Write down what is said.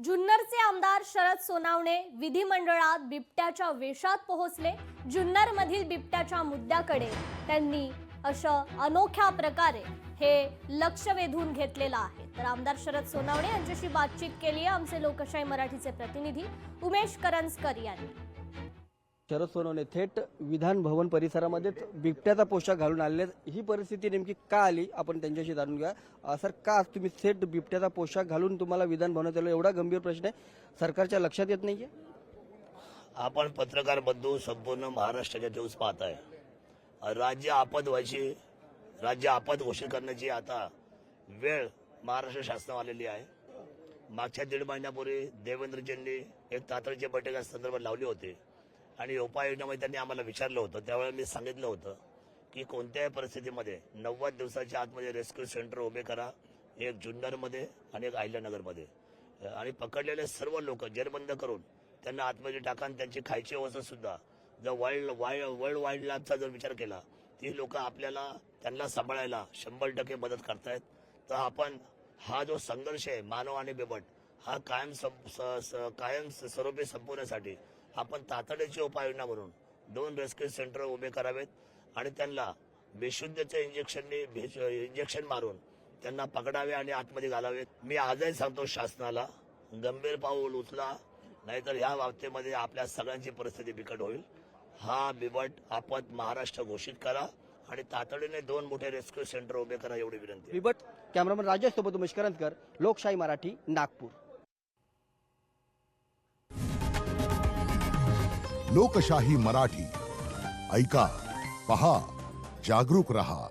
जुन्नरचे आमदार शरद सोनावणे विधिमंडळात बिबट्याच्या वेशात पोहोचले। जुन्नरमधील बिबट्याच्या मुद्द्याकडे त्यांनी अशा अनोख्या प्रकारे हे लक्ष वेधून घेतलेलं आहे। तर आमदार शरद सोनावणे यांच्याशी बातचीत केली आहे आमचे लोकशाही मराठीचे प्रतिनिधी उमेश करंजकर यांनी। शरद सोनावणे थेट विधान भवन परिसरामध्ये बिबट्याचा पोशाख घालून आले। ही परिस्थिती नेमकी का आली आपण त्यांच्याशी जाणून घ्या। सर, का तुम्ही थेट बिबट्याचा पोशाख घालून तुम्हाला विधान भवनात आलो? एवढा गंभीर प्रश्न आहे, सरकारच्या लक्षात येत नाहीये? आपण पत्रकार बंधू संपूर्ण महाराष्ट्राच्या न्यूज पाहताय। राज्य आपद व्हायची, राज्य आपद घोषित करण्याची आता वेळ महाराष्ट्र शासनावर आलेली आहे। मागच्या 1.5 महिन्यापूर्वी देवेंद्रजींनी एक तातडीची बैठक या संदर्भात लावली होती आणि उपाययोजनामध्ये त्यांनी आम्हाला विचारलं होतं। त्यावेळेला मी सांगितलं होतं की कोणत्याही परिस्थितीमध्ये 90 दिवसाच्या आतमध्ये रेस्क्यू सेंटर उभे करा, एक जुन्नरमध्ये आणि एक अहिल्यानगरमध्ये, आणि पकडलेले सर्व लोक जेरबंद करून त्यांना आतमध्ये टाका आणि त्यांची खायची व्यवस्था सुद्धा जर वर्ल्ड वाईल्ड लाईफचा जर विचार केला ती लोक आपल्याला त्यांना सांभाळायला 100% मदत करतायत। तर आपण हा जो संघर्ष आहे मानव आणि बिबट हा कायम स्वरूपी संपवण्यासाठी आपण तातडीची उपाययोजना म्हणून 2 रेस्क्यू सेंटर उभे करावेत आणि त्यांना बेशुद्धचे इंजेक्शन मारून त्यांना पकडावे आणि आतमध्ये घालावेत। मी आजही सांगतो शासनाला, गंभीर पाऊल उचला, नाहीतर ह्या बाबतीमध्ये आपल्या सगळ्यांची परिस्थिती बिकट होईल। हा बिबट आपद महाराष्ट्र घोषित करा आणि तातडीने 2 मोठे रेस्क्यू सेंटर उभे करा, एवढी विनंती। बिबट कॅमेरामन राजेश सोबत उमेश करंजकर, लोकशाही मराठी, नागपूर। लोकशाही मराठी ऐका, पहा, जागरूक रहा।